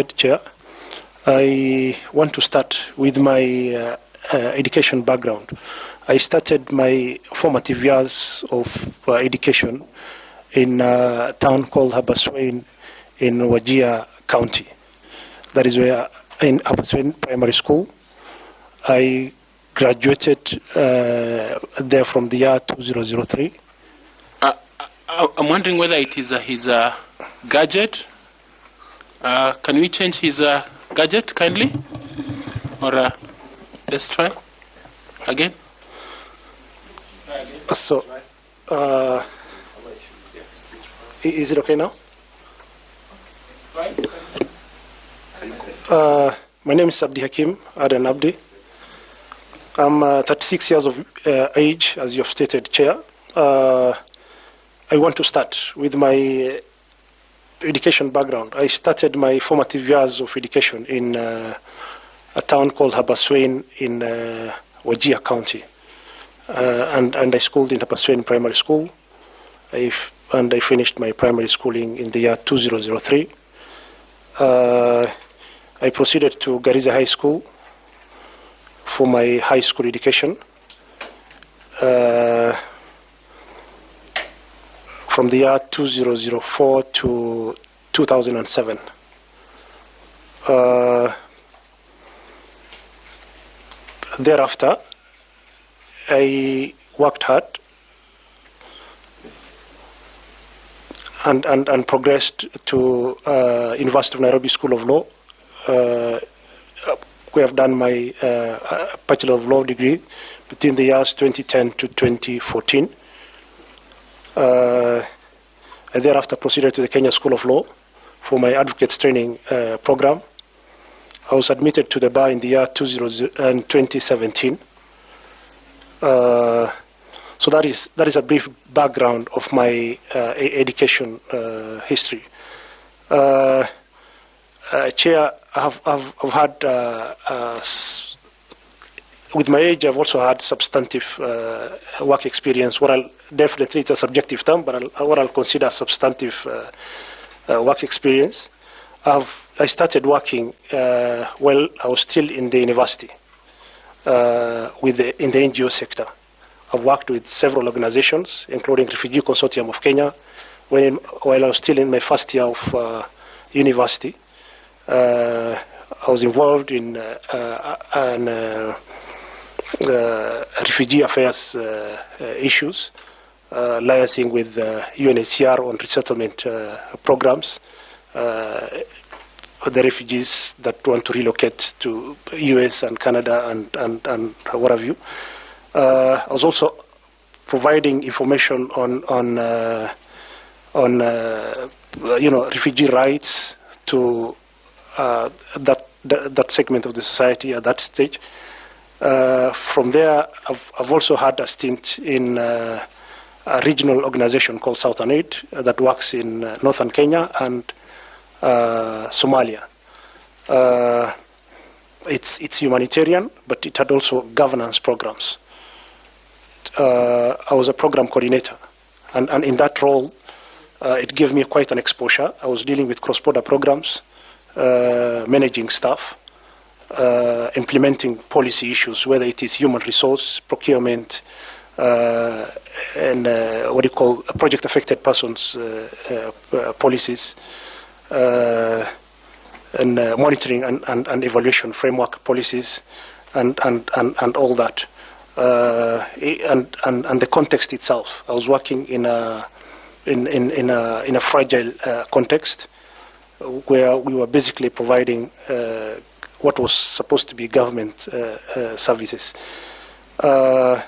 Chair. I want to start with my education background. I started my formative years of education in a town called Habaswein in Wajir County. That is where, in Habaswein Primary School, I graduated there from the year 2003. I'm wondering whether it is his gadget. Can we change his gadget kindly? Or let's try again. So, is it okay now? My name is Abdi Hakim Adan Abdi. I'm 36 years of age, as you have stated, Chair. I want to start with my education background. I started my formative years of education in a town called Habaswein in Wajir County. And I schooled in Habaswein Primary School. And I finished my primary schooling in the year 2003. I proceeded to Garissa High School for my high school education. From the year 2004 to 2007. Thereafter, I worked hard and progressed to University of Nairobi School of Law. We have done my Bachelor of Law degree between the years 2010 to 2014. I thereafter proceeded to the Kenya School of Law for my advocates training program. I was admitted to the bar in the year 2017. So that is a brief background of my education history. Chair, I've had, with my age, I've also had substantive work experience. Definitely it's a subjective term, but what I'll consider substantive work experience. I started working while I was still in the university in the NGO sector. I've worked with several organizations, including Refugee Consortium of Kenya, while I was still in my first year of university. I was involved in refugee affairs issues, liaising with UNHCR on resettlement programs, the refugees that want to relocate to US and Canada and what have you. I was also providing information on refugee rights to that segment of the society at that stage. From there, I've also had a stint in a regional organization called Southern Aid that works in northern Kenya and Somalia. It's humanitarian, but it had also governance programs. I was a program coordinator, and in that role, it gave me quite an exposure. I was dealing with cross-border programs, managing staff, implementing policy issues, whether it is human resource, procurement, and what you call project affected persons policies, and monitoring and evaluation framework policies, and all that. And the context itself. I was working in a fragile context where we were basically providing what was supposed to be government services, and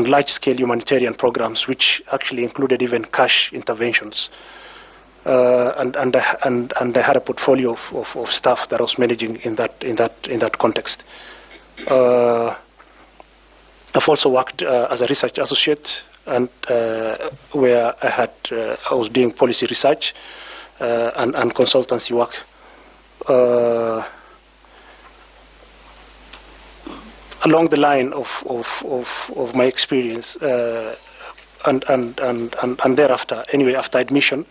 large-scale humanitarian programs, which actually included even cash interventions. And I had a portfolio of staff that I was managing in that context. I've also worked as a research associate, and where I was doing policy research and consultancy work. Along the line of my experience, and thereafter, anyway, after admission,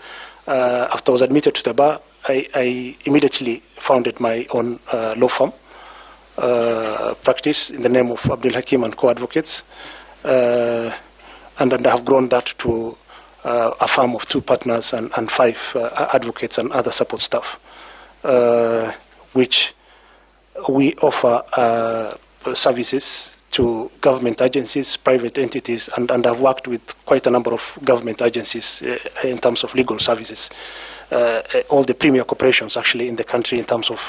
after I was admitted to the bar, I immediately founded my own law firm practice in the name of Abdul Hakim and Co-Advocates. And then I have grown that to a firm of 2 partners and 5 advocates and other support staff, which we offer services to government agencies, private entities, and I've worked with quite a number of government agencies in terms of legal services. All the premier corporations actually in the country in terms of,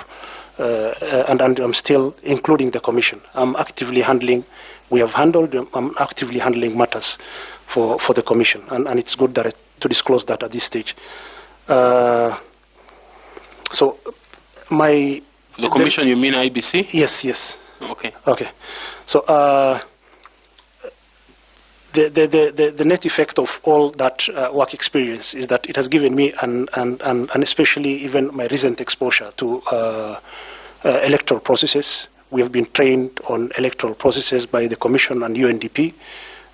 and I'm still including the commission. I'm actively handling matters for the commission, and it's good that to disclose that at this stage. So the commission, you mean IEBC? Yes. Okay. So the net effect of all that work experience is that it has given me, and especially even my recent exposure to electoral processes. We have been trained on electoral processes by the Commission and UNDP,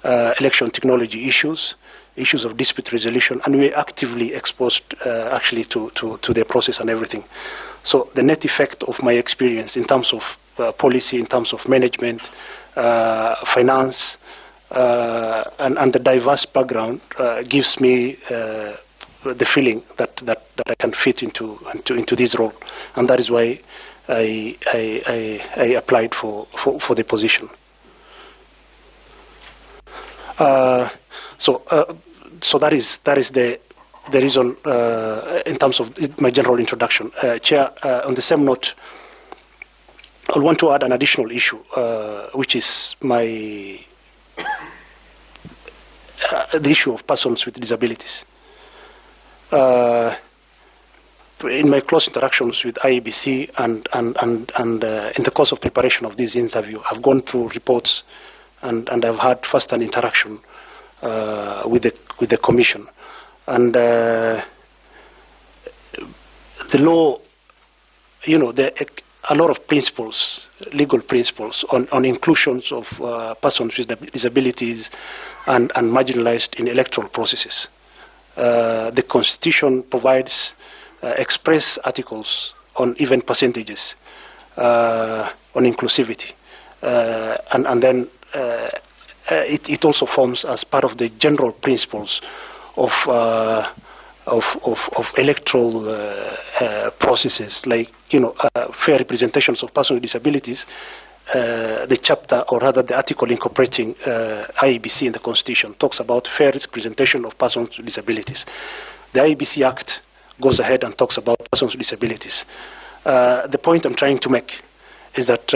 election technology issues of dispute resolution, and we are actively exposed actually to the process and everything. So the net effect of my experience in terms of policy, in terms of management, finance, and the diverse background gives me the feeling that I can fit into this role, and that is why I applied for the position. So that is the reason in terms of my general introduction. Chair, on the same note, I want to add an additional issue, which is the issue of persons with disabilities. In my close interactions with IEBC and in the course of preparation of this interview, I've gone through reports and I've had first-hand interaction with the commission. And the law, a lot of principles, legal principles on inclusions of persons with disabilities and marginalized in electoral processes. The Constitution provides express articles on even percentages, on inclusivity, and then it also forms as part of the general principles of electoral processes, like fair representations of persons with disabilities. The chapter, or rather the article incorporating IEBC in the Constitution, talks about fair representation of persons with disabilities. The IEBC Act goes ahead and talks about persons with disabilities. The point I'm trying to make is that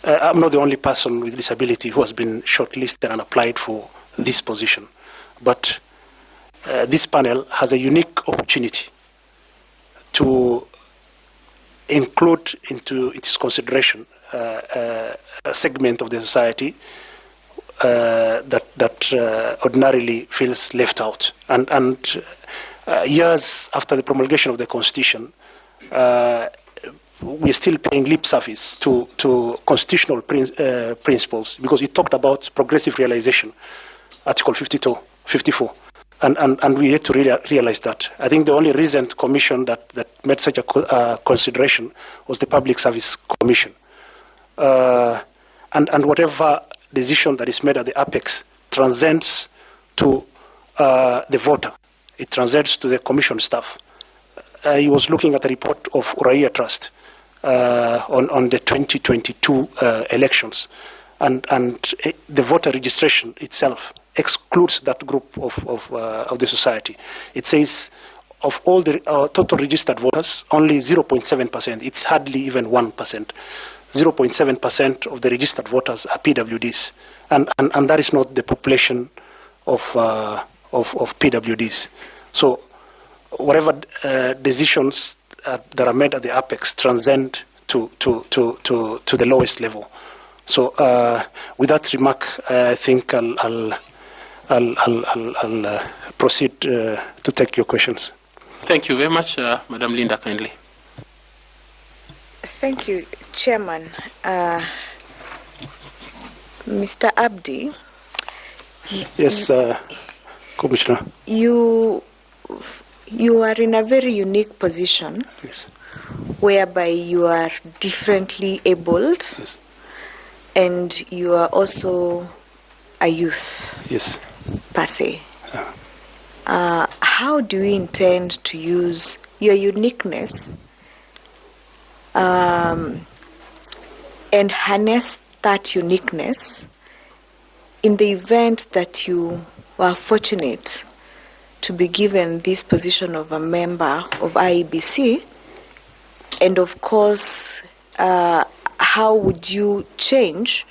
I'm not the only person with disability who has been shortlisted and applied for this position, but this panel has a unique opportunity to include into its consideration a segment of the society that ordinarily feels left out. And years after the promulgation of the Constitution, we're still paying lip service to constitutional principles, because it talked about progressive realization, Article 54. And we need to realize that. I think the only recent commission that made such a consideration was the Public Service Commission. And whatever decision that is made at the apex transcends to the voter. It transcends to the commission staff. I was looking at a report of Uraia Trust on the 2022 elections, and the voter registration itself excludes that group of the society. It says of all the total registered voters, only 0.7%. It's hardly even 1%. 0.7% of the registered voters are PWDs, and that is not the population of PWDs. So whatever decisions that are made at the apex transcend to the lowest level. So with that remark, I think I'll proceed to take your questions. Thank you very much, Madam Linda, kindly. Thank you, Chairman. Mr. Abdi. Yes, Commissioner. You You are in a very unique position, Yes. whereby you are differently abled, Yes. and you are also a youth, Yes. per se. How do you intend to use your uniqueness and harness that uniqueness in the event that you are fortunate to be given this position of a member of IEBC? And of course, how would you change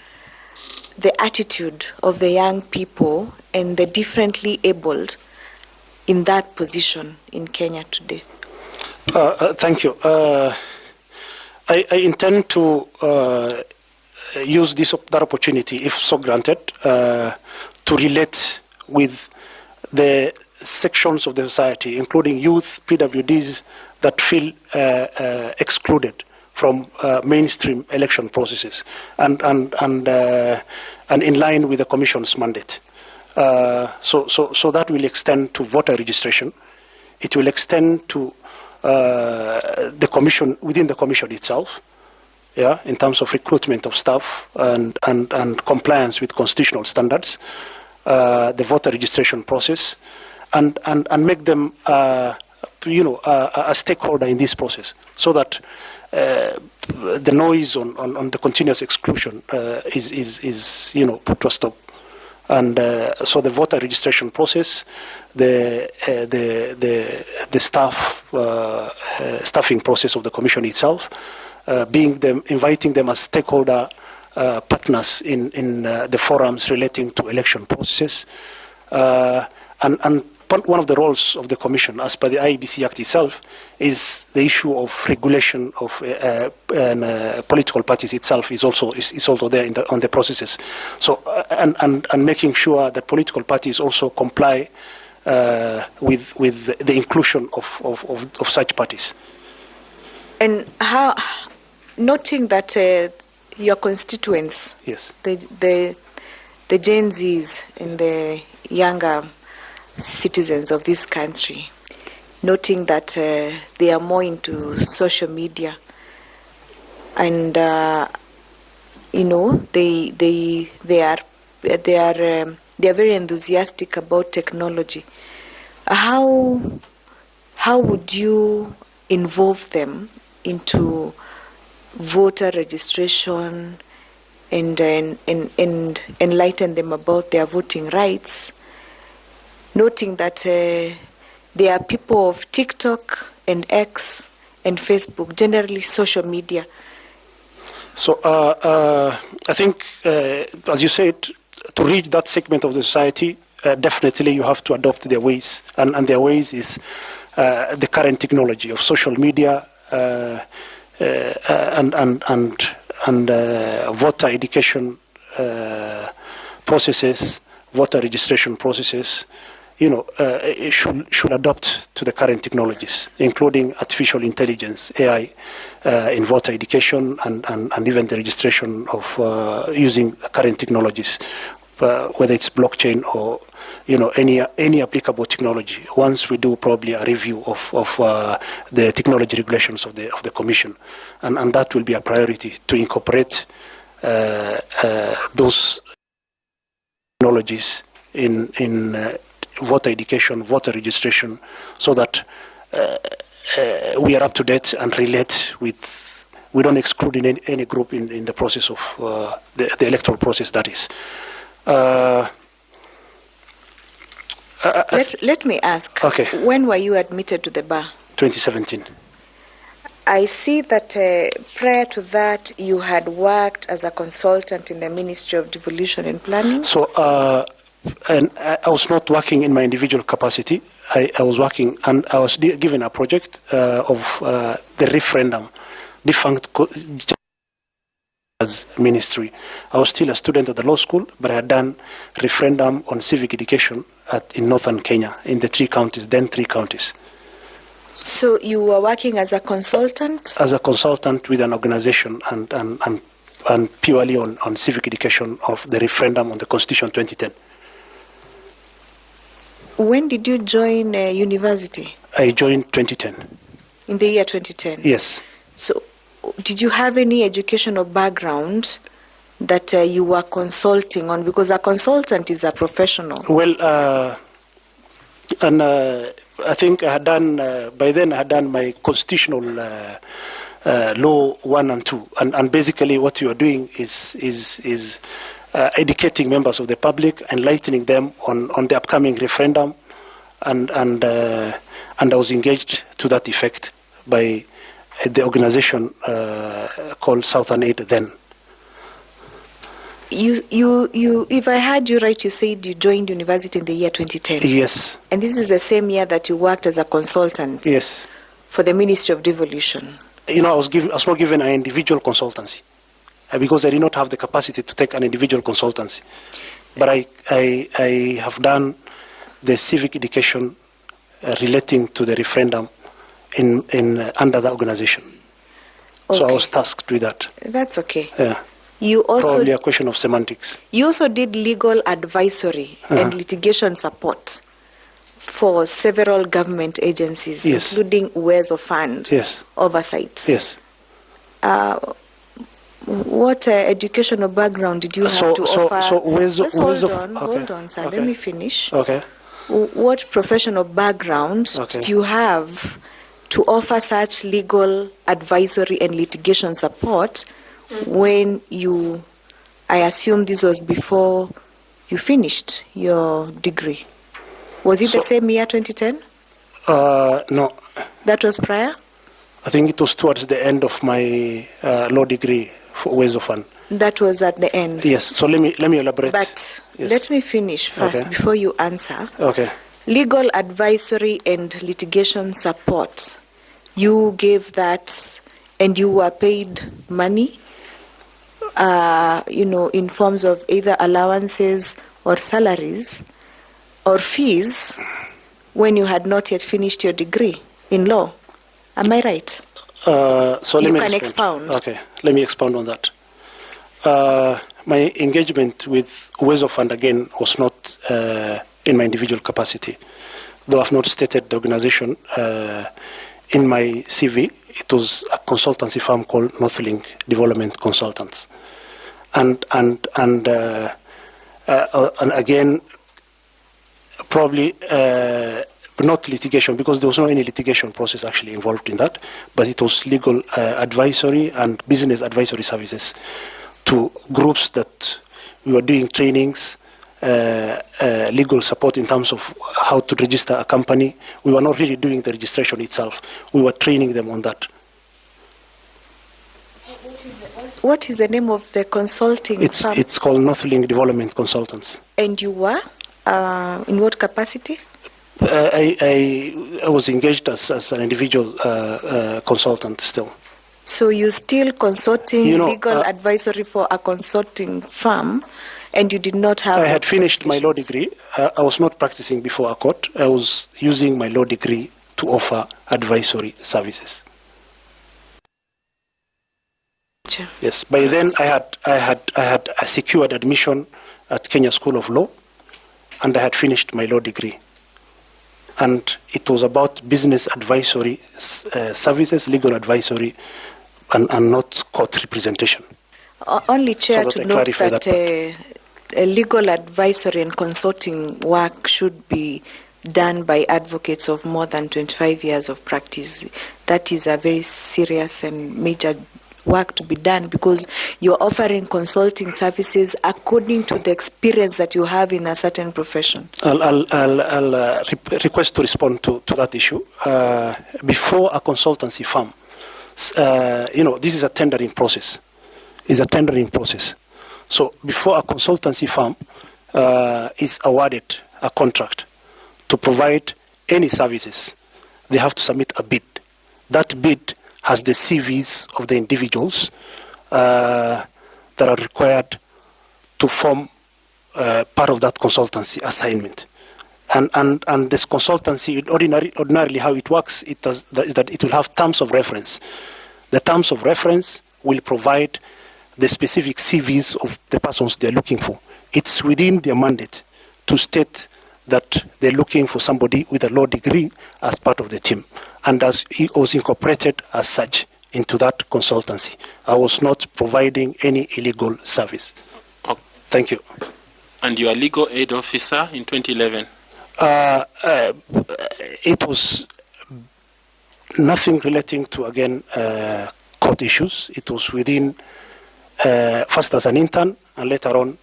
the attitude of the young people and the differently abled in that position in Kenya today? Thank you. I intend to use that opportunity, if so granted, to relate with the sections of the society, including youth, PWDs, that feel excluded from mainstream election processes, and in line with the Commission's mandate. So that will extend to voter registration. It will extend to the Commission, within the Commission itself, in terms of recruitment of staff and compliance with constitutional standards, the voter registration process, and make them a stakeholder in this process, so that the noise on the continuous exclusion is put to a stop. And so the voter registration process, the staffing process of the Commission itself, inviting them as stakeholder partners in the forums relating to election processes, and one of the roles of the Commission, as per the IEBC Act itself, is the issue of regulation of political parties itself is also there on the processes. So and making sure that political parties also comply with the inclusion of such parties. And how, noting that your constituents, yes, the Gen Zs and the younger citizens of this country, noting that they are more into social media, and they are very enthusiastic about technology. How would you involve them into voter registration and enlighten them about their voting rights? Noting that there are people of TikTok and X and Facebook, generally social media. So I think, as you said, to reach that segment of the society, definitely you have to adopt their ways, and their ways is the current technology of social media and voter education processes, voter registration processes. Should adopt to the current technologies, including artificial intelligence, AI, in voter education and even the registration of using current technologies, whether it's blockchain or any applicable technology. Once we do probably a review of the technology regulations of the Commission, and that will be a priority to incorporate those technologies in voter education, voter registration, so that we are up to date and relate with. We don't exclude any group in the process of the electoral process. That is. Let me ask. Okay. When were you admitted to the bar? 2017. I see that prior to that, you had worked as a consultant in the Ministry of Devolution and Planning. So. And I was not working in my individual capacity. I was working, and I was given a project of the referendum, defunct as ministry. I was still a student at the law school, but I had done referendum on civic education in northern Kenya, in the three counties. So you were working as a consultant? As a consultant with an organization and purely on civic education of the referendum on the Constitution 2010. When did you join university? I joined 2010. In the year 2010? Yes. So, did you have any educational background that you were consulting on? Because a consultant is a professional. Well, I think I had done, by then I had done my constitutional law 1 and 2. And basically what you are doing is educating members of the public, enlightening them on the upcoming referendum. And I was engaged to that effect by the organization called Southern Aid then. If I heard you right, you said you joined university in the year 2010. Yes. And this is the same year that you worked as a consultant. Yes. For the Ministry of Devolution. I was not given an individual consultancy because I did not have the capacity to take an individual consultancy. But I have done the civic education relating to the referendum in under the organization. Okay. So I was tasked with that. That's okay. Yeah. You also probably a question of semantics. You also did legal advisory and litigation support for several government agencies, yes, including Uwezo Fund, yes, oversight. Yes. What educational background did you have to offer? So Uwezo, just hold on, sir. Okay. Let me finish. Okay. What professional background did you have to offer such legal advisory and litigation support when you, I assume this was before you finished your degree? Was it the same year, 2010? No. That was prior? I think it was towards the end of my law degree for Uwezo Fund. That was at the end? Yes. So let me elaborate. But yes, let me finish first before you answer. Okay. Legal advisory and litigation support, you gave that and you were paid money, in forms of either allowances or salaries or fees when you had not yet finished your degree in law. Am I right? So you let me can expound. Okay, let me expound on that. My engagement with Uwezo Fund again was not in my individual capacity, though I've not stated the organization in my CV. It was a consultancy firm called Northlink Development Consultants, and again, probably not litigation, because there was no any litigation process actually involved in that, but it was legal advisory and business advisory services to groups that we were doing trainings, legal support in terms of how to register a company. We were not really doing the registration itself. We were training them on that. What is the name of the consulting firm? It's called Northlink Development Consultants. And you were? In what capacity? I was engaged as an individual consultant still. So you still consulting legal advisory for a consulting firm, and you did not have... I had finished my law degree. I was not practicing before a court. I was using my law degree to offer advisory services. Sure. Yes. By then, I had secured admission at Kenya School of Law, and I had finished my law degree. And it was about business advisory services, legal advisory, and not court representation. Only, Chair, to note that legal advisory and consulting work should be done by advocates of more than 25 years of practice. That is a very serious and major work to be done, because you're offering consulting services according to the experience that you have in a certain profession. I'll request to respond to that issue. Before a consultancy firm, this is a tendering process. It's a tendering process. So before a consultancy firm is awarded a contract to provide any services, they have to submit a bid. That bid has the CVs of the individuals that are required to form part of that consultancy assignment. And this consultancy, ordinarily how it works, is that it will have terms of reference. The terms of reference will provide the specific CVs of the persons they're looking for. It's within their mandate to state that they're looking for somebody with a law degree as part of the team, and as he was incorporated as such into that consultancy. I was not providing any illegal service. Oh. Thank you. And you are legal aid officer in 2011? It was nothing relating to, again, court issues. It was within, first as an intern, and later on,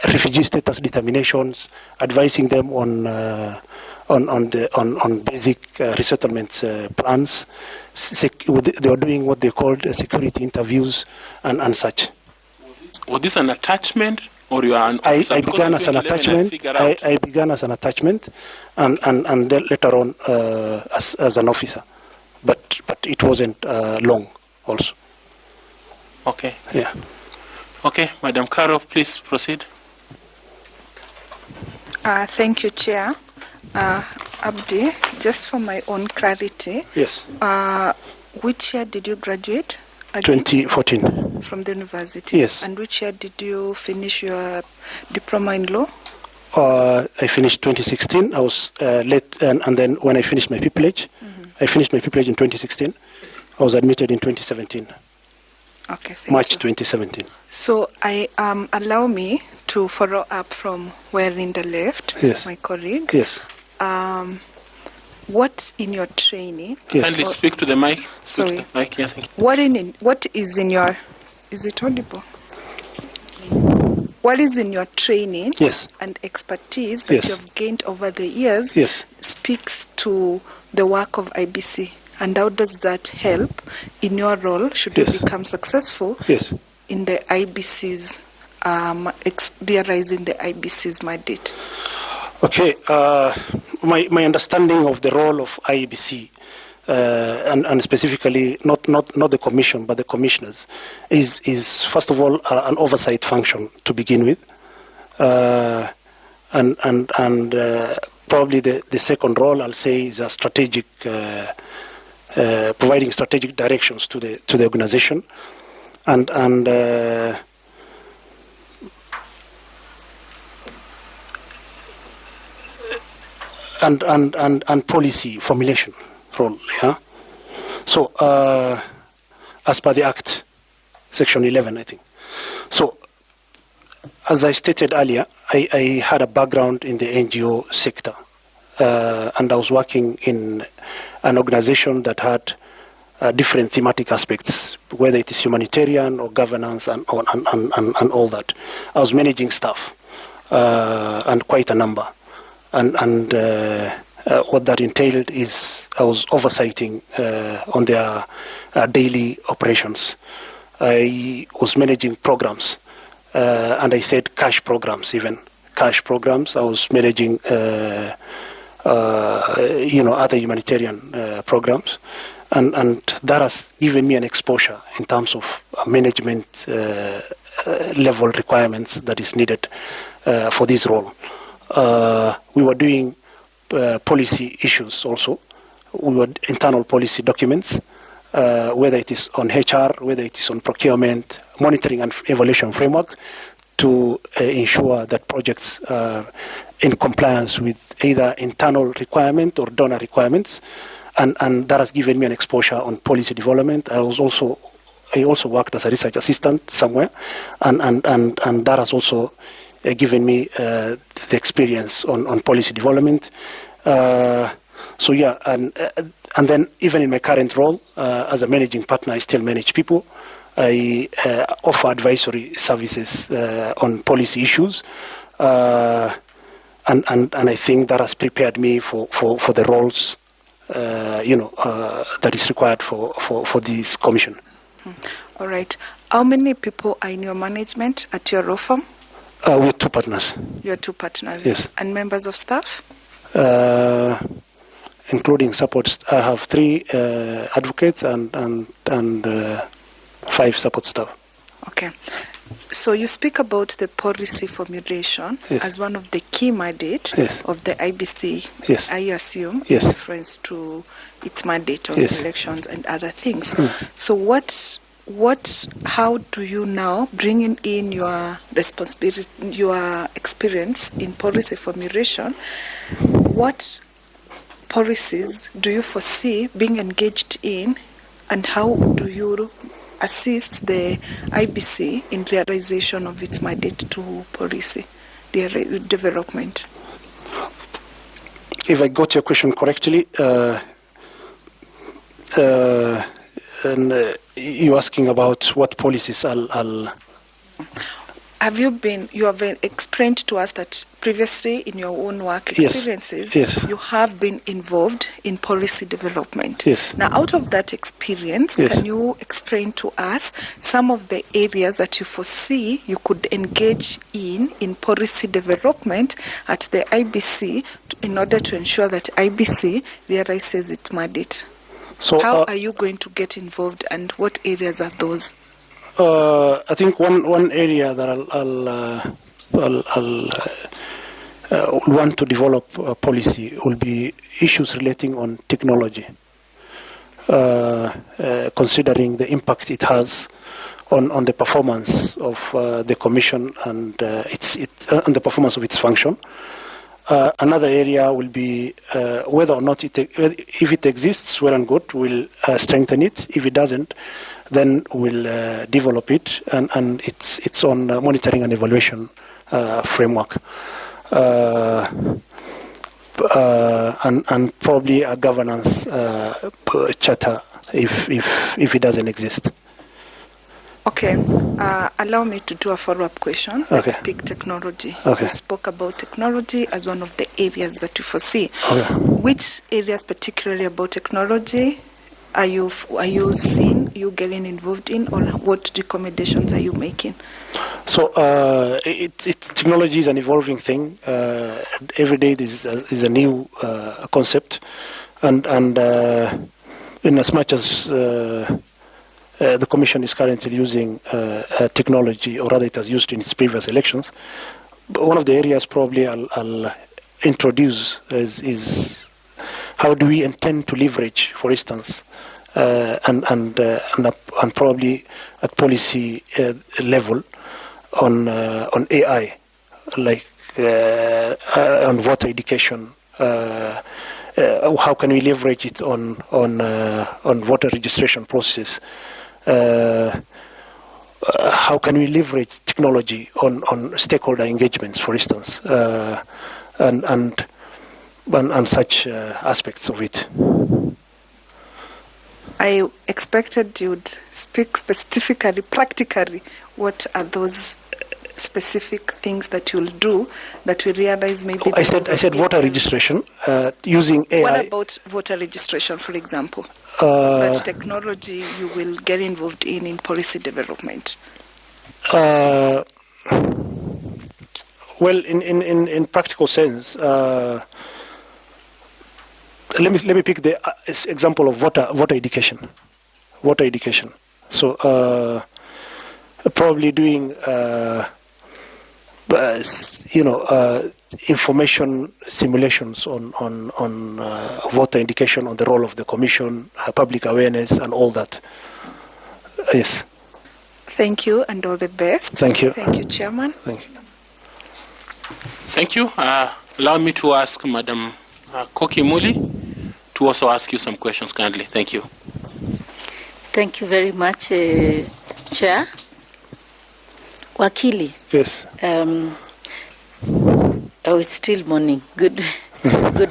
refugee status determinations, advising them on basic resettlement plans. They were doing what they called security interviews and such. Was this an attachment, or you are an officer? I began as an attachment. I began as an attachment, and then later on as an officer, but it wasn't long also. Okay. Yeah. Okay, Madam Carol, please proceed. Thank you, Chair. Abdi, just for my own clarity. Yes. Which year did you graduate? Again? 2014. From the university? Yes. And which year did you finish your diploma in law? I finished 2016. I was late, and then when I finished my pupillage, I finished my pupillage in 2016. I was admitted in 2017. Okay, thank March you. 2017. So I allow me to follow up from where Linda left, Yes. my colleague. Yes. What in your training? Yes. Kindly speak to the mic. Speak Sorry. to the mic. Yeah, thank you. What is in your? Is it audible? What is in your training? Yes. And expertise that Yes. you have gained over the years? Yes. Speaks to the work of IBC, and how does that help in your role? Should you Yes. become successful? Yes. In the IBC's realizing the IBC's mandate. Okay. My understanding of the role of IEBC, and specifically not the commission but the commissioners, is first of all an oversight function to begin with, and probably the second role I'll say is a strategic, providing strategic directions to the organization, and policy formulation role. Yeah. So as per the Act, Section 11, I think. So as I stated earlier, I had a background in the NGO sector, and I was working in an organization that had different thematic aspects, whether it is humanitarian or governance and all that. I was managing staff, and quite a number. And what that entailed is I was oversighting on their daily operations. I was managing programs, and I said cash programs, even cash programs. I was managing, other humanitarian programs, and that has given me an exposure in terms of management level requirements that is needed for this role. We were doing policy issues also. We were internal policy documents, whether it is on HR, whether it is on procurement, monitoring and evaluation framework, to ensure that projects are in compliance with either internal requirement or donor requirements, and that has given me an exposure on policy development. I also worked as a research assistant somewhere, and that has also given me the experience on policy development. So yeah, and then even in my current role as a managing partner, I still manage people. I offer advisory services on policy issues, and I think that has prepared me for the roles that is required for this commission. All right. How many people are in your management at your law firm? With two partners. Your two partners. Yes. And members of staff? Including support. I have 3 advocates and 5 support staff. Okay. So you speak about the policy formulation Yes. as one of the key mandate Yes. of the IBC. Yes. I assume Yes. in reference to its mandate on Yes. elections and other things. So what how do you now, bringing in your responsibility, your experience in policy formulation, what policies do you foresee being engaged in, and how do you assist the IBC in realization of its mandate to policy development? If I got your question correctly, and you're asking about what policies I'll you have explained to us that previously in your own work experiences, yes. you have been involved in policy development. Yes. Now, out of that experience, yes. Can you explain to us some of the areas that you foresee you could engage in policy development at the IBC in order to ensure that IBC realizes its mandate? So, how are you going to get involved, and what areas are those? I think one area that I'll want to develop a policy will be issues relating on technology, considering the impact it has on the performance of the Commission and on the performance of its function. Another area will be whether or not if it exists, well and good, we'll strengthen it. If it doesn't, then we'll develop it and its own monitoring and evaluation framework, and probably a governance charter if it doesn't exist. Okay, allow me to do a follow-up question. Let's pick technology. Okay. You spoke about technology as one of the areas that you foresee. Okay. Which areas particularly about technology are you seeing you getting involved in, or what recommendations are you making? So technology is an evolving thing. Every day is a new concept, and in as much as the Commission is currently using technology, or rather it has used in its previous elections, but one of the areas probably I'll introduce is how do we intend to leverage, for instance, and probably at policy level on AI, like on voter education. How can we leverage it on voter registration process? How can we leverage technology on stakeholder engagements, for instance, and such aspects of it? I expected you'd speak specifically, practically. What are those specific things that you'll do that we realize maybe? I said voter registration using AI. What about voter registration, for example? That technology you will get involved in policy development. Well, in practical sense, let me pick the example of voter education. Voter education. So probably doing information simulations on voter education, on the role of the Commission, public awareness, and all that. Yes. Thank you, and all the best. Thank you. Thank you, Chairman. Thank you. Thank you. Allow me to ask Madam Koki Muli to also ask you some questions kindly. Thank you. Thank you very much, Chair. Wakili. Yes. It's still morning. Good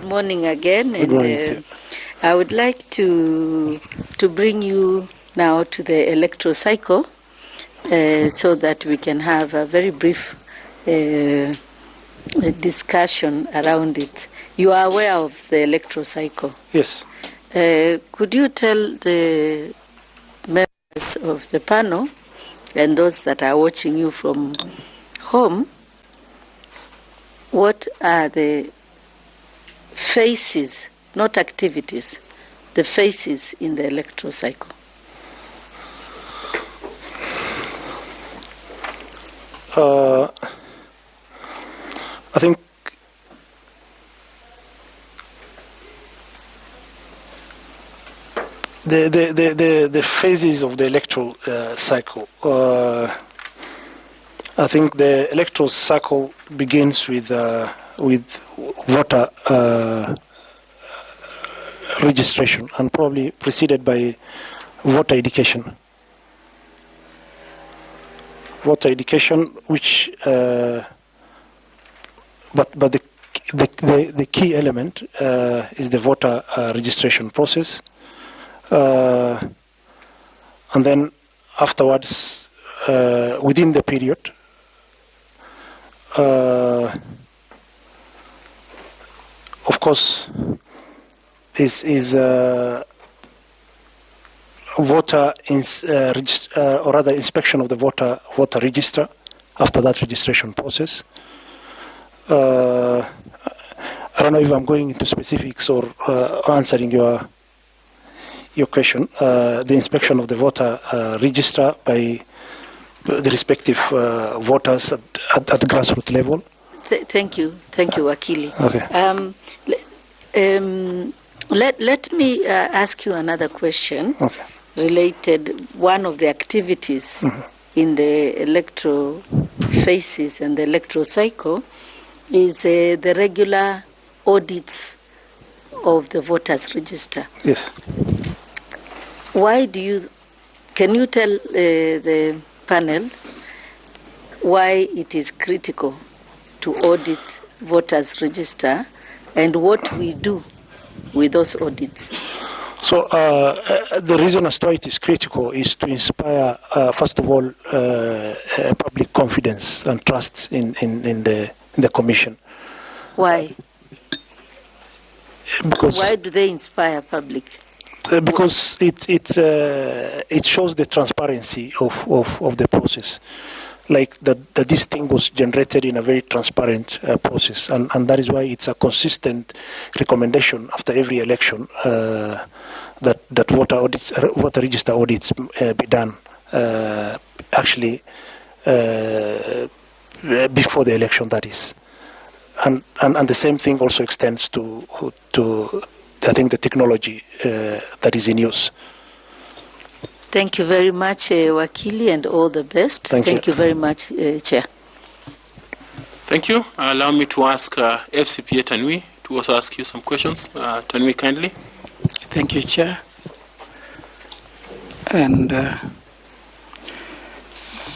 morning again. Good morning to you. I would like to bring you now to the electoral cycle so that we can have a very brief discussion around it. You are aware of the electoral cycle? Yes. Could you tell the members of the panel and those that are watching you from home, what are the phases, not activities, the phases in the electoral cycle? I think The phases of the electoral cycle. I think the electoral cycle begins with voter registration and probably preceded by voter education. Voter education, which but the key element is the voter registration process, and then afterwards, within the period, of course, is voter or rather inspection of the voter register after that registration process. I don't know if I'm going into specifics or answering your question. The inspection of the voter register by the respective voters at grassroots level. Thank you, Wakili. Okay. Let me ask you another question. Okay. Related, one of the activities in the electoral phases and the electoral cycle is the regular audits of the voters' register. Yes. Can you tell the panel why it is critical to audit voters' register and what we do with those audits? So the reason as to why it is critical is to inspire, first of all, public confidence and trust in the Commission. Why? Because why do they inspire public? Because it shows the transparency of the process, like that this thing was generated in a very transparent process, and that is why it's a consistent recommendation after every election that voter register audits be done actually before the election, that is, and the same thing also extends to I think the technology that is in use. Thank you very much, Wakili, and all the best. Thank you very much, Chair. Thank you. Allow me to ask FCPA Tanwi to also ask you some questions. Tanwi, kindly. Thank you, Chair. And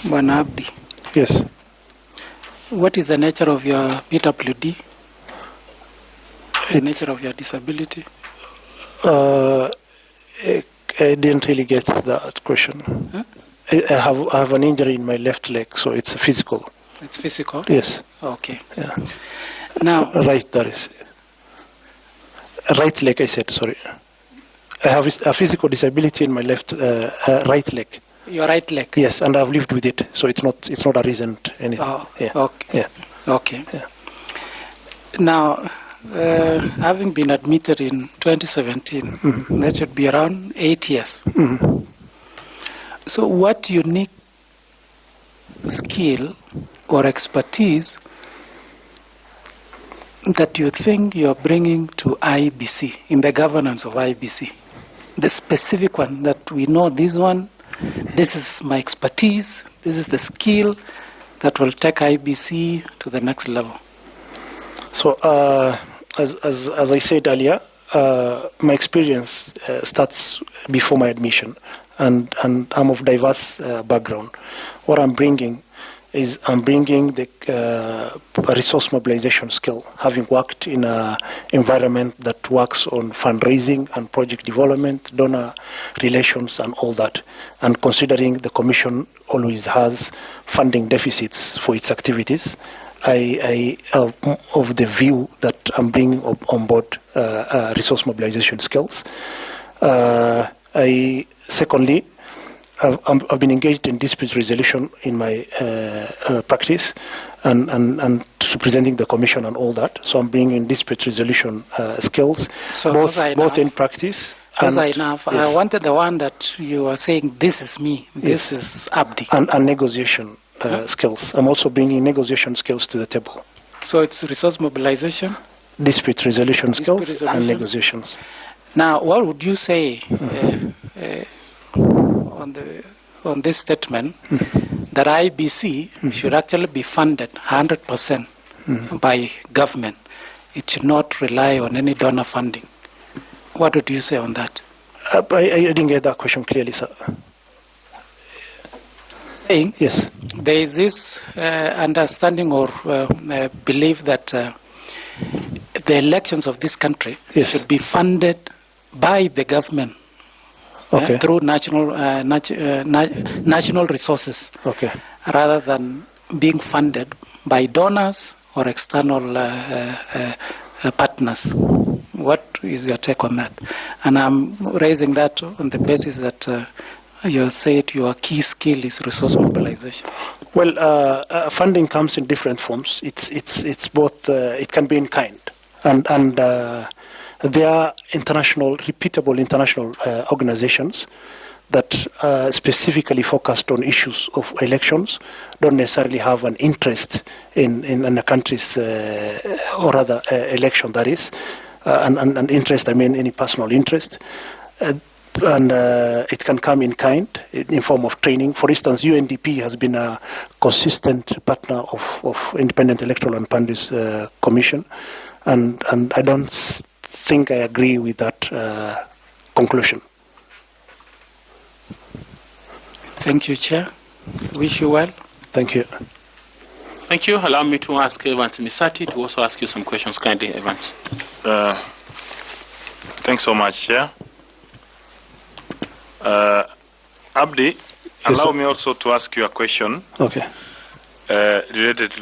Bwana Abdi. Yes. What is the nature of your PWD? The nature of your disability? I didn't really get that question. Huh? I have an injury in my left leg, so it's physical. It's physical? Yes. Okay. Yeah. Now, right, that is. Right leg, I said, sorry. I have a physical disability in my left right leg. Your right leg? Yes, and I've lived with it, so it's not a reason anything. Oh, yeah. Okay. Yeah. Okay. Yeah. Now, having been admitted in 2017, that should be around 8 years. So what unique skill or expertise that you think you're bringing to IEBC, in the governance of IEBC? The specific one that we know, this is my expertise, this is the skill that will take IEBC to the next level. So, as I said earlier, my experience starts before my admission, and I'm of diverse background. What I'm bringing the resource mobilization skill, having worked in an environment that works on fundraising and project development, donor relations and all that, and considering the Commission always has funding deficits for its activities. I of the view that I'm bringing on board resource mobilization skills. Secondly, I've been engaged in dispute resolution in my practice, and representing the Commission and all that. So I'm bringing dispute resolution skills, so both in practice. Yes. I wanted the one that you were saying, this is me, this is Abdi. And negotiation skills. I'm also bringing negotiation skills to the table. So it's resource mobilization? Dispute resolution skills and negotiations. Now, what would you say on this statement that IEBC should actually be funded 100% by government. It should not rely on any donor funding. What would you say on that? I didn't get that question clearly, sir. Saying, yes, there is this understanding or belief that the elections of this country should be funded by the government through national resources, rather than being funded by donors or external partners. What is your take on that? And I'm raising that on the basis that you said your key skill is resource mobilization. Well, funding comes in different forms. It's both. It can be in kind, and there are repeatable international organizations that specifically focused on issues of elections, don't necessarily have an interest in a country's or rather election, that is, an interest, I mean any personal interest. And it can come in kind, in form of training. For instance, UNDP has been a consistent partner of Independent Electoral and Boundaries Commission, and I don't think I agree with that conclusion. Thank you, Chair. Wish you well. Thank you. Thank you. Allow me to ask Evans Misati to also ask you some questions. Kindly, Evans. Thanks so much, Chair. Abdi, allow me also to ask you a question. Okay. Related to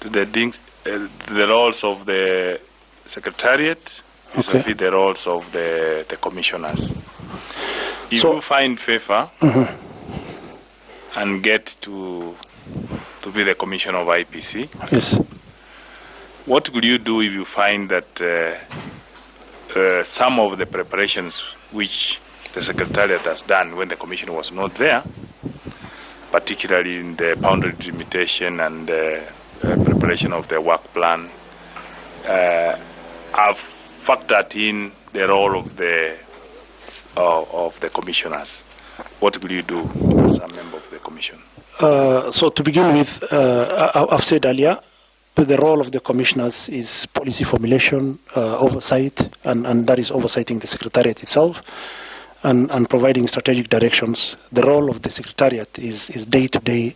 the roles of the Secretariat, vis-a-vis the roles of the commissioners. If you find favor and get to be the commissioner of IEBC, yes, what will you do if you find that some of the preparations which the Secretariat has done when the Commission was not there, particularly in the boundary delimitation and preparation of the work plan, have factored in the role of the commissioners? What will you do as a member of the Commission? So to begin with, I've said earlier, the role of the commissioners is policy formulation, oversight, and that is oversighting the Secretariat itself, and providing strategic directions. The role of the Secretariat is day-to-day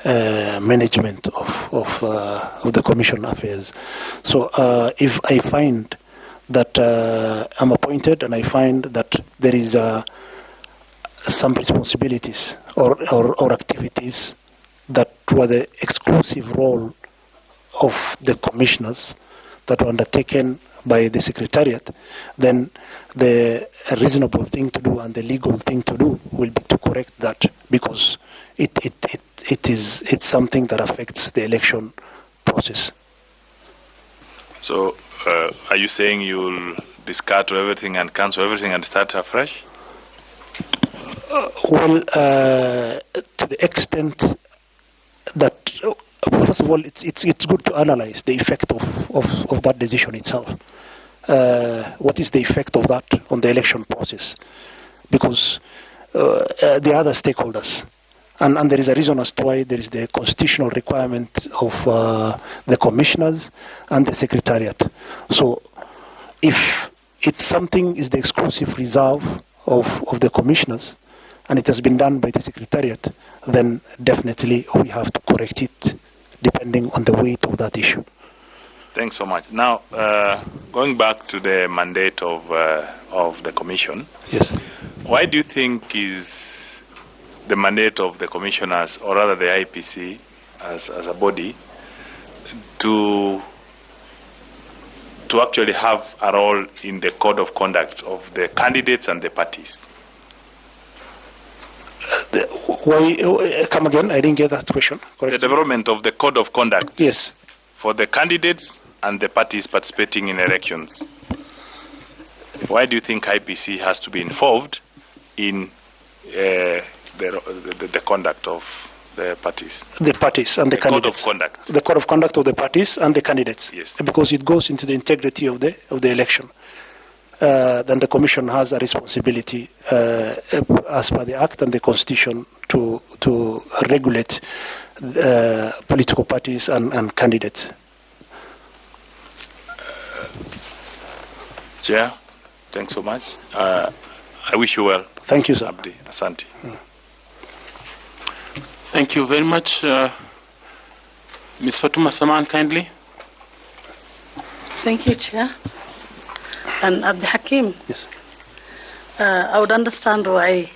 management of the Commission affairs. So if I find that I'm appointed and I find that there is some responsibilities or activities that were the exclusive role of the commissioners that were undertaken by the Secretariat, then the reasonable thing to do and the legal thing to do will be to correct that, because it's something that affects the election process. So are you saying you'll discard everything and cancel everything and start afresh? Well, to the extent that, first of all, it's good to analyze the effect of that decision itself. What is the effect of that on the election process? Because the other stakeholders, and there is a reason as to why there is the constitutional requirement of the commissioners and the Secretariat. So if it's something is the exclusive reserve of the commissioners, and it has been done by the Secretariat, then definitely we have to correct it depending on the weight of that issue. Thanks so much. Now, going back to the mandate of the Commission, yes, why do you think is the mandate of the commissioners, or rather the IEBC as a body, to actually have a role in the code of conduct of the candidates and the parties? Why? Come again? I didn't get that question. Correct. The development of the code of conduct. Yes. For the candidates and the parties participating in elections. Why do you think IEBC has to be involved in the conduct of the parties? The parties and the candidates. Code of conduct. The code of conduct of the parties and the candidates. Yes. Because it goes into the integrity of the election. then the Commission has a responsibility as per the Act and the Constitution to regulate political parties and candidates. Chair, thanks so much. I wish you well. Thank you, sir. Abdi, Asante. Thank you very much. Ms. Fatuma Saman, kindly. Thank you, Chair. And Abdi Hakim. Yes. I would understand why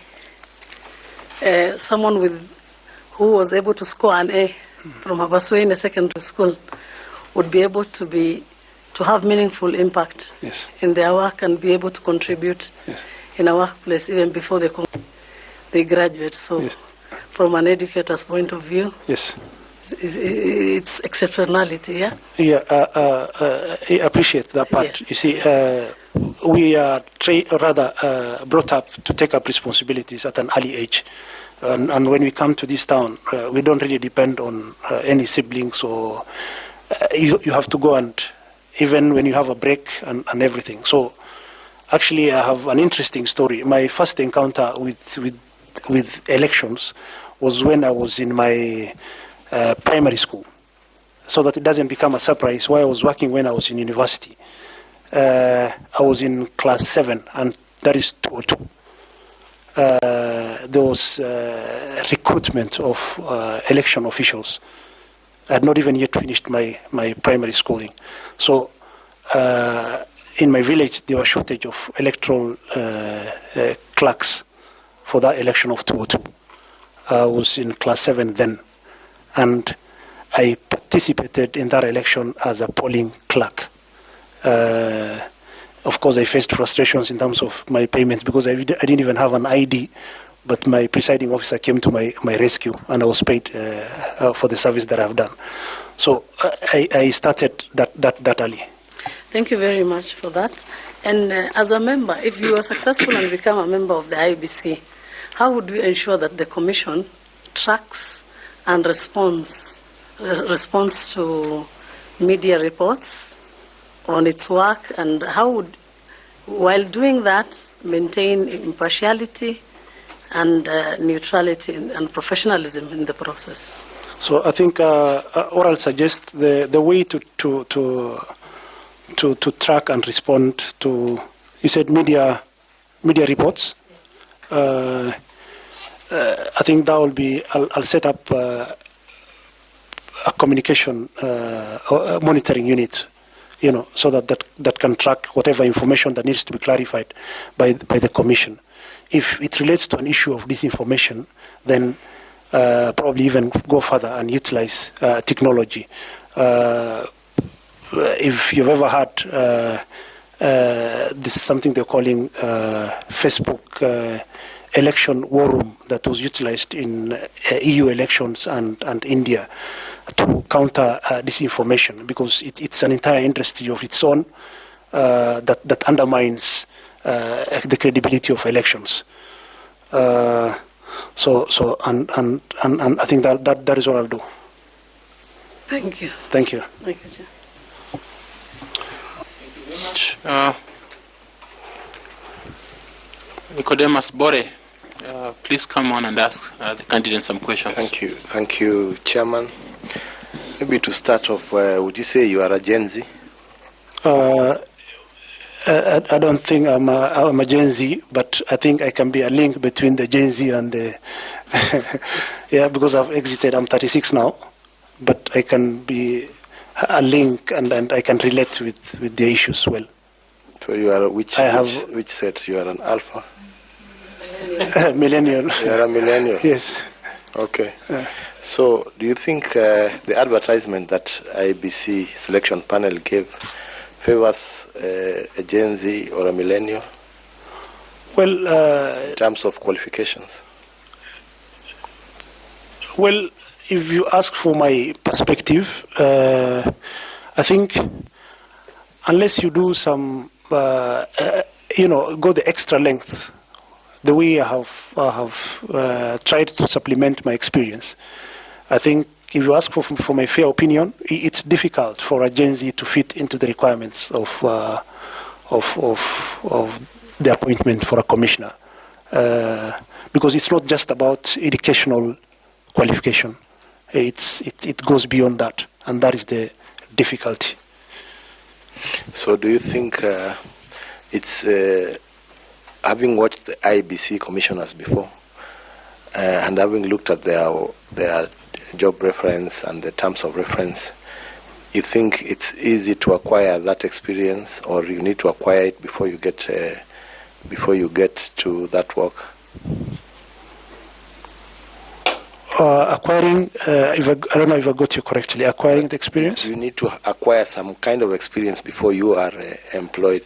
someone who was able to score an A from Habaswe in a secondary school would be able to have meaningful impact Yes. in their work and be able to contribute Yes. in a workplace even before they graduate. So, Yes. from an educator's point of view, Yes. it's exceptionality, yeah? Yeah, I appreciate that part. Yeah. You see, we are brought up to take up responsibilities at an early age. And when we come to this town, we don't really depend on any siblings or you have to go, and even when you have a break and everything. So actually I have an interesting story. My first encounter with elections was when I was in my primary school, so that it doesn't become a surprise why I was working when I was in university. I was in class 7, and that is 202. There was recruitment of election officials. I had not even yet finished my primary schooling. So in my village, there was a shortage of electoral clerks for that election of 202. I was in class 7 then, and I participated in that election as a polling clerk. Of course, I faced frustrations in terms of my payments because I didn't even have an ID, but my presiding officer came to my rescue, and I was paid for the service that I've done. So I started that early. Thank you very much for that. And as a member, if you are successful and become a member of the IEBC, how would we ensure that the Commission tracks and responds to media reports on its work, and how would, while doing that, maintain impartiality and neutrality and professionalism in the process? So I think what I'll suggest, the way to track and respond to, you said media reports. I think that will be, I'll set up a communication monitoring unit, so that can track whatever information that needs to be clarified by the Commission. If it relates to an issue of disinformation, then probably even go further and utilize technology. If you've ever had this is something they're calling Facebook election war room that was utilized in EU elections and India to counter disinformation, because it's an entire industry of its own that undermines the credibility of elections. And I think that is what I'll do. Thank you. Thank you. Thank you, Chair. Nicodemus Bore, please come on and ask the candidate some questions. Thank you, Chairman. Maybe to start off, would you say you are a Gen Z? I don't think I'm a Gen Z, but I think I can be a link between the Gen Z and the yeah, because I've exited. I'm 36 now, but I can be a link and I can relate with the issues well. So you are which set? You are an alpha? Millennial. You are a millennial? Yes. Okay. So do you think the advertisement that IEBC selection panel gave favors a Gen Z or a millennial? Well, in terms of qualifications? Well, if you ask for my perspective, I think unless you do some, go the extra length, the way I have tried to supplement my experience, I think if you ask for my fair opinion, it's difficult for a Gen Z to fit into the requirements of the appointment for a commissioner, because it's not just about educational qualification. It goes beyond that, and that is the difficulty. So do you think it's, having watched the IEBC commissioners before, and having looked at their job reference and the terms of reference, you think it's easy to acquire that experience, or you need to acquire it before you get to that work? Acquiring, I don't know if I got you correctly, acquiring the experience? You need to acquire some kind of experience before you are employed?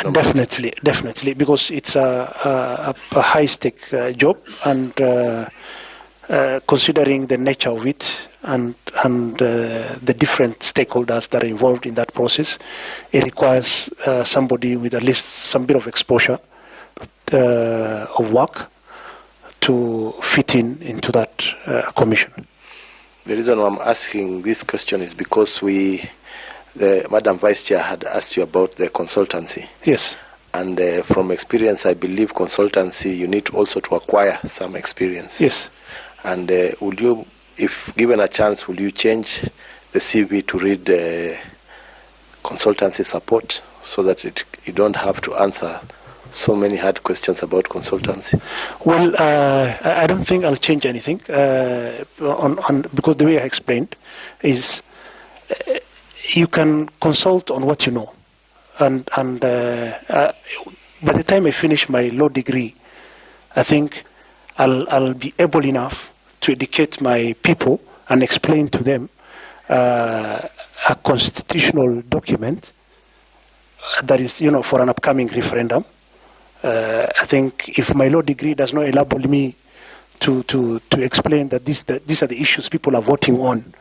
Definitely, because it's a high-stake job, and considering the nature of it and the different stakeholders that are involved in that process, it requires somebody with at least some bit of exposure of work to fit into that commission. The reason why I'm asking this question is because the Madam Vice Chair had asked you about the consultancy. Yes. And from experience, I believe consultancy, you need also to acquire some experience. Yes. And would you, if given a chance, will you change the CV to read consultancy support so that you don't have to answer so many hard questions about consultancy? Well, I don't think I'll change anything because the way I explained is you can consult on what you know, and by the time I finish my law degree, I think I'll be able enough to educate my people and explain to them a constitutional document that is, for an upcoming referendum. I think if my law degree does not enable me to explain that these are the issues people are voting on,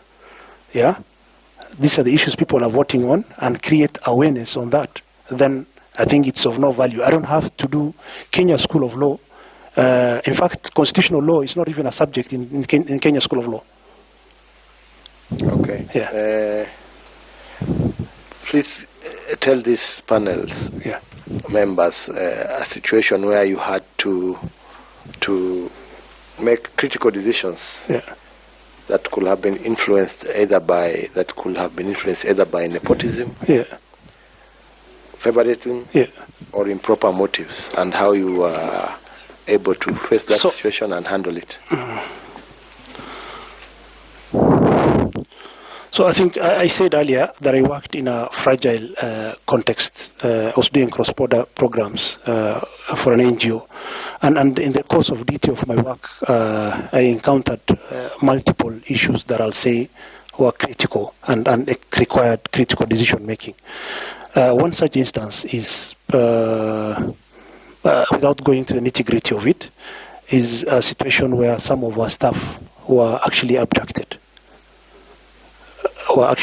these are the issues people are voting on, and create awareness on that, then I think it's of no value. I don't have to do Kenya School of Law. In fact, constitutional law is not even a subject in Kenya School of Law. Okay. Yeah. Please tell these panels members a situation where you had to make critical decisions that could have been influenced either by nepotism, favoritism, or improper motives, and how you were able to face that situation and handle it. So I think I said earlier that I worked in a fragile context. I was doing cross-border programs for an NGO. And in the course of detail of my work, I encountered multiple issues that I'll say were critical and required critical decision-making. One such instance is, without going to the nitty-gritty of it, is a situation where some of our staff were actually abducted. By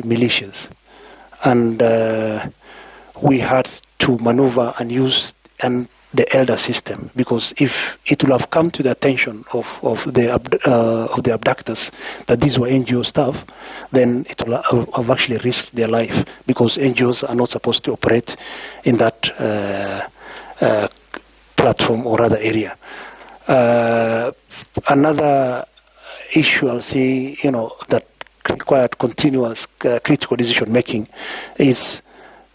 militias, and we had to maneuver and use the elder system, because if it will have come to the attention of the abductors that these were NGO staff, then it will have actually risked their life, because NGOs are not supposed to operate in that platform or other area. Another issue I'll say, that required continuous critical decision making is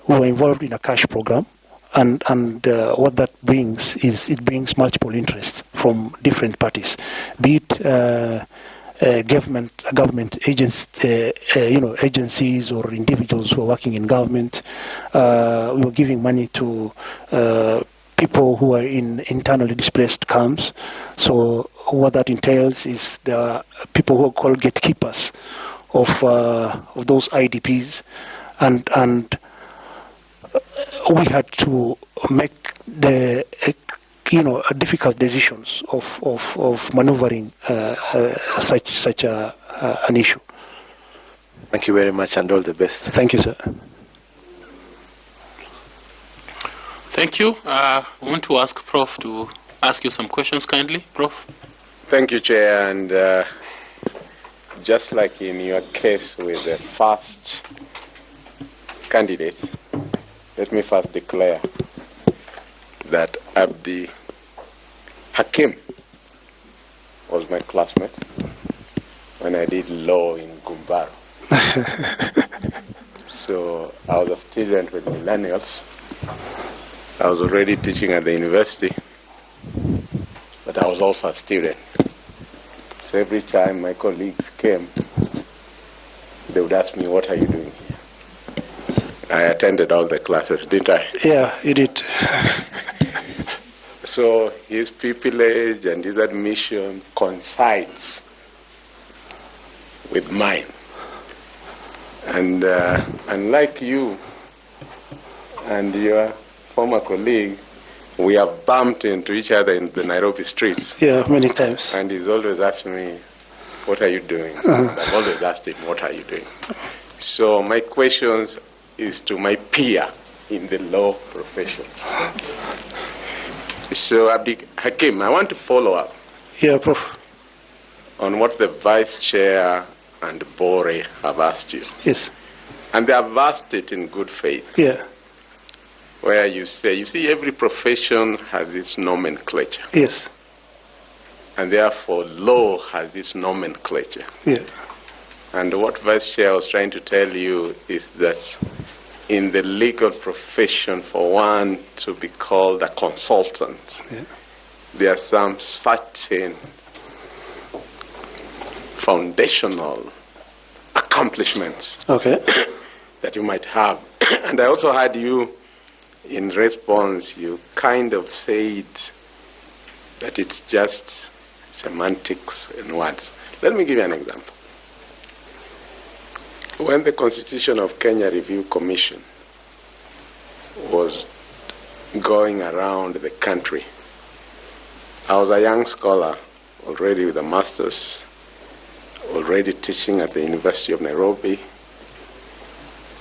we were involved in a cash program, and what that brings is it brings multiple interests from different parties, be it government agencies or individuals who are working in government. We were giving money to people who are in internally displaced camps. So what that entails is there are people who are called gatekeepers of those IDPs, and we had to make the difficult decisions of maneuvering such an issue. Thank you very much, and all the best. Thank you, sir. Thank you. I want to ask Prof to ask you some questions kindly. Prof. Thank you, Chair. And just like in your case with the first candidate, let me first declare that Abdi Hakim was my classmate when I did law in Gumbaro. So I was a student with millennials. I was already teaching at the university, but I was also a student. So every time my colleagues came, they would ask me, what are you doing here? I attended all the classes, didn't I? Yeah, you did. So his pupillage and his admission coincides with mine. And unlike you and your former colleague, we have bumped into each other in the Nairobi streets. Yeah, many times. And he's always asked me, what are you doing? I've always asked him, what are you doing? So my questions is to my peer in the law profession. So Abdi Hakim, I want to follow up. Yeah, Prof. On what the Vice Chair and Bore have asked you. Yes. And they have asked it in good faith. Yeah. Where you say, you see, every profession has its nomenclature. Yes. And therefore, law has its nomenclature. Yeah. And what Vice Chair was trying to tell you is that in the legal profession, for one to be called a consultant, there are some certain foundational accomplishments that you might have. And I also had you, in response, you kind of said that it's just semantics and words. Let me give you an example. When the Constitution of Kenya Review Commission was going around the country, I was a young scholar, already with a master's, already teaching at the University of Nairobi,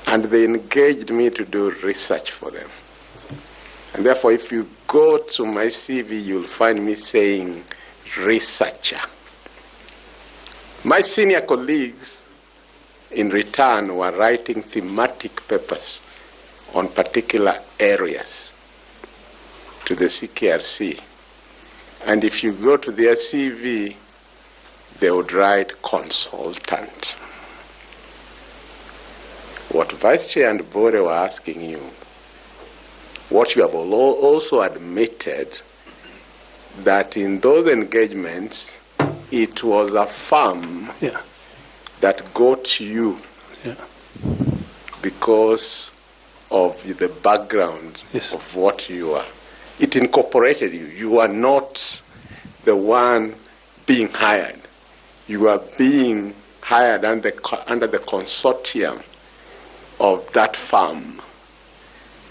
and they engaged me to do research for them. And therefore, if you go to my CV, you'll find me saying researcher. My senior colleagues, in return, were writing thematic papers on particular areas to the CKRC. And if you go to their CV, they would write consultant. What Vice Chair and Bore were asking you, what you have also admitted, that in those engagements, it was a firm that got you because of the background of what you are. It incorporated you. You are not the one being hired. You are being hired under the consortium of that firm.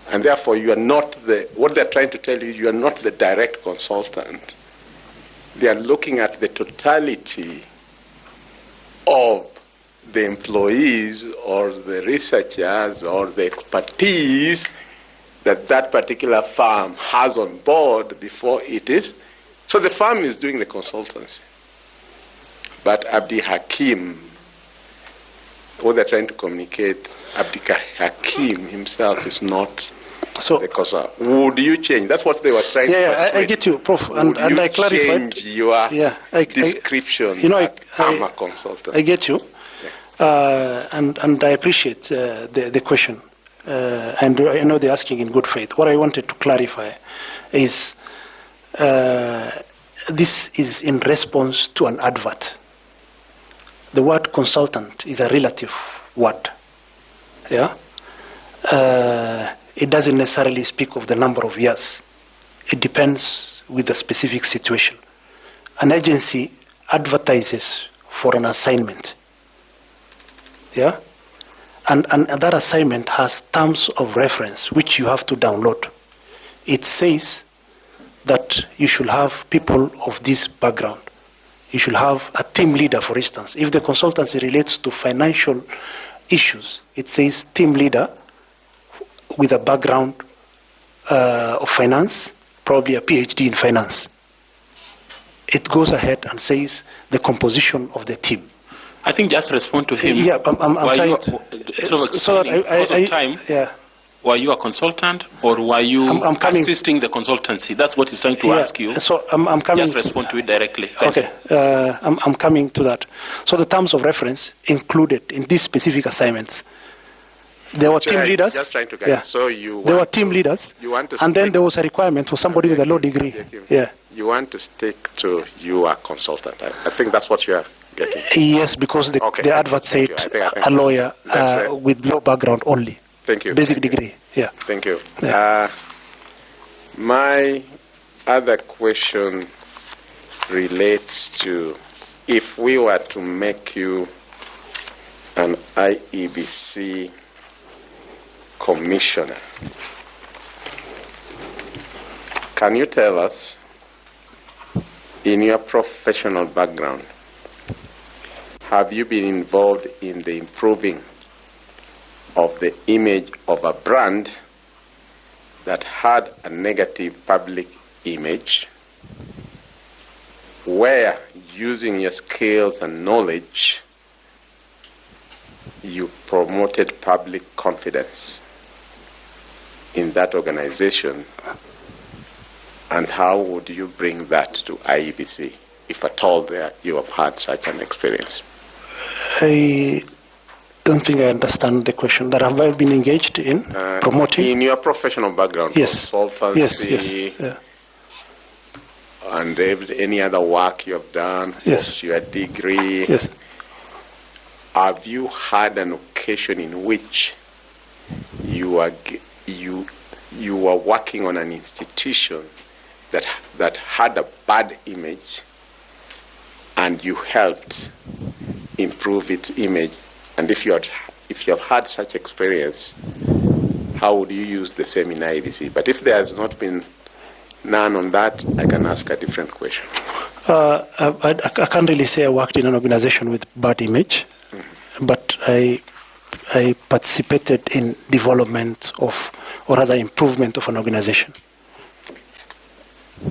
And therefore, you are not what they're trying to tell you, you are not the direct consultant. They are looking at the totality of the employees or the researchers or the expertise that that particular firm has on board before it is. So the firm is doing the consultancy. But Abdi Hakim, what they're trying to communicate, Abdi Hakim himself is not the consultant. Would you change? That's what they were trying to persuade. I get you, Prof. And I clarified. Change your description. I'm a consultant. I get you. And I appreciate the question. And I know they're asking in good faith. What I wanted to clarify is this is in response to an advert. The word consultant is a relative word. Yeah? It doesn't necessarily speak of the number of years. It depends with the specific situation. An agency advertises for an assignment. Yeah? And that assignment has terms of reference which you have to download. It says that you should have people of this background. You should have a team leader, for instance. If the consultancy relates to financial issues, it says team leader with a background of finance, probably a PhD in finance. It goes ahead and says the composition of the team. I think just respond to him. Yeah, I'm trying so that because of time, yeah. Were you a consultant or were you I'm assisting the consultancy? That's what he's trying to ask you. So I'm coming. Just respond to it directly. Okay, I'm coming to that. So the terms of reference included in these specific assignments. There were team leaders. Just trying to get So there were team leaders. You want to and then there was a requirement for somebody with a law degree. Yeah. You want to stick to you are consultant. I think that's what you are getting. Yes, because the advert said a lawyer with law background only. Thank you. Basic degree. Yeah. Thank you. Yeah. My other question relates to if we were to make you an IEBC commissioner, can you tell us, in your professional background, have you been involved in the improving of the image of a brand that had a negative public image, where using your skills and knowledge, you promoted public confidence in that organization, and how would you bring that to IEBC, if at all you have had such an experience? I don't think I understand the question. That have I been engaged in promoting? In your professional background, yes. consultancy, yes. Yeah. And any other work you have done, yes. your degree, yes. Have you had an occasion in which you are working on an institution that had a bad image, and you helped improve its image? And if you have had such experience, how would you use the same in IEBC? But if there has not been none on that, I can ask a different question. I can't really say I worked in an organization with bad image, but I participated in development of, or rather improvement of an organization.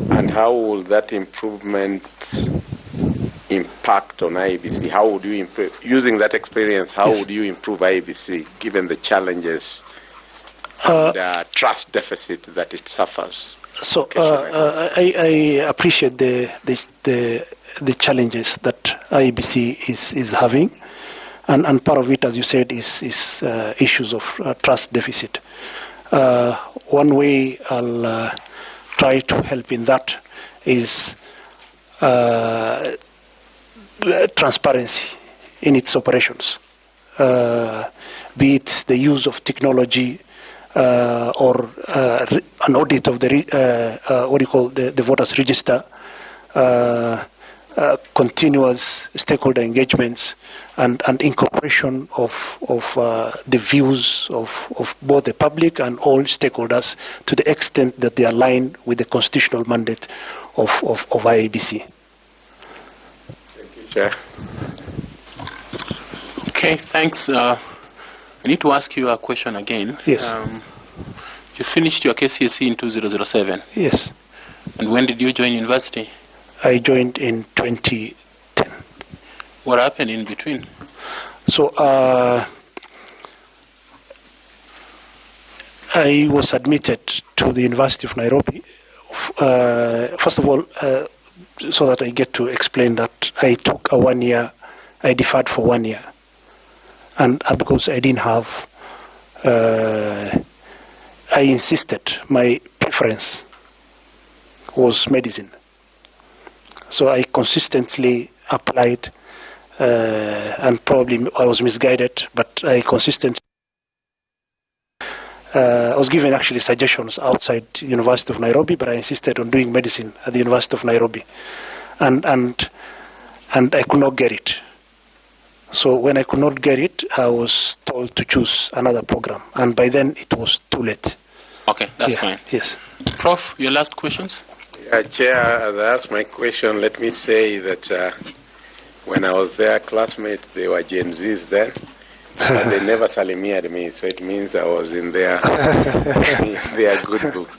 And how will that improvement impact on IEBC? How would you improve, using that experience, how would you improve IEBC given the challenges and the trust deficit that it suffers? So I appreciate the challenges that IEBC is having, and part of it, as you said, is issues of trust deficit. One way I'll try to help in that is transparency in its operations, be it the use of technology or an audit of the voters register, continuous stakeholder engagements, and incorporation of the views of both the public and all stakeholders to the extent that they align with the constitutional mandate of IEBC. Chair. Okay, thanks. I need to ask you a question again. Yes. You finished your KCSE in 2007. Yes. And when did you join university? I joined in 2010. What happened in between? So I was admitted to the University of Nairobi. First of all, so that I get to explain that I took a 1 year, I deferred for 1 year. And because I didn't have, I insisted, my preference was medicine. So I consistently applied, and probably I was misguided, but I consistently, I was given actually suggestions outside the University of Nairobi, but I insisted on doing medicine at the University of Nairobi. And I could not get it. So when I could not get it, I was told to choose another program. And by then, it was too late. Okay, that's fine. Yes. Prof, your last questions? Chair, as I ask my question, let me say that when I was there, classmates, they were Gen Zs then. But they never salimiated me, so it means I was in their good books.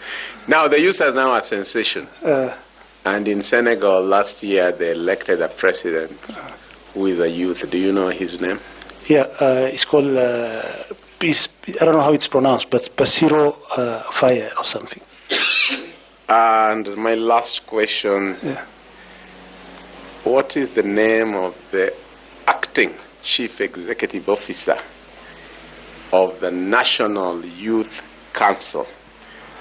Now, the youth are now a sensation. And in Senegal last year, they elected a president with the youth. Do you know his name? Yeah, it's called, I don't know how it's pronounced, but Basiro Fire or something. And my last question, what is the name of the acting Chief Executive Officer of the National Youth Council?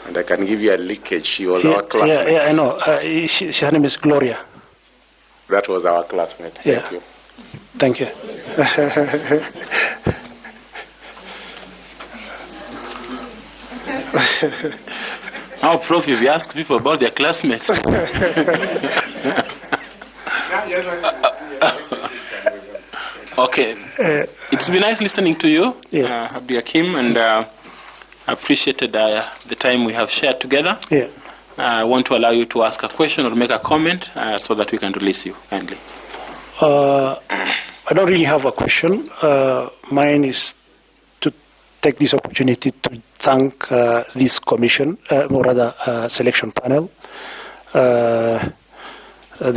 And I can give you a leakage. She was our classmate. Yeah, I know. Her name is Gloria. That was our classmate. Thank you. Thank you. How, Prof, if you ask people about their classmates? Okay. It's been nice listening to you, Abdi Hakim, and I appreciated the time we have shared together. Yeah. I want to allow you to ask a question or make a comment so that we can release you kindly. I don't really have a question. Mine is to take this opportunity to thank this commission, or rather selection panel, the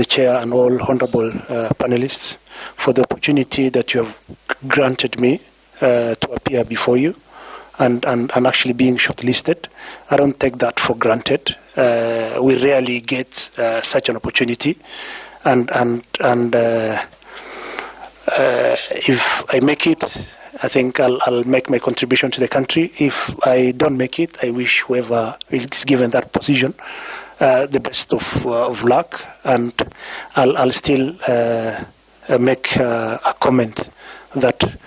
chair and all honorable panelists for the opportunity that you have granted me to appear before you and actually being shortlisted. I don't take that for granted. We rarely get such an opportunity, and if I make it, I think I'll make my contribution to the country. If I don't make it, I wish whoever is given that position the best of luck, and I'll still make a comment that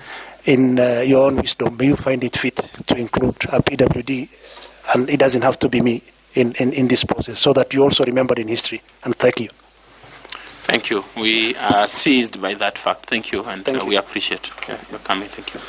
in your own wisdom, may you find it fit to include a PWD, and it doesn't have to be me in this process, so that you also remember in history. And thank you. Thank you. We are seized by that fact. Thank you, and we appreciate your coming. Thank you.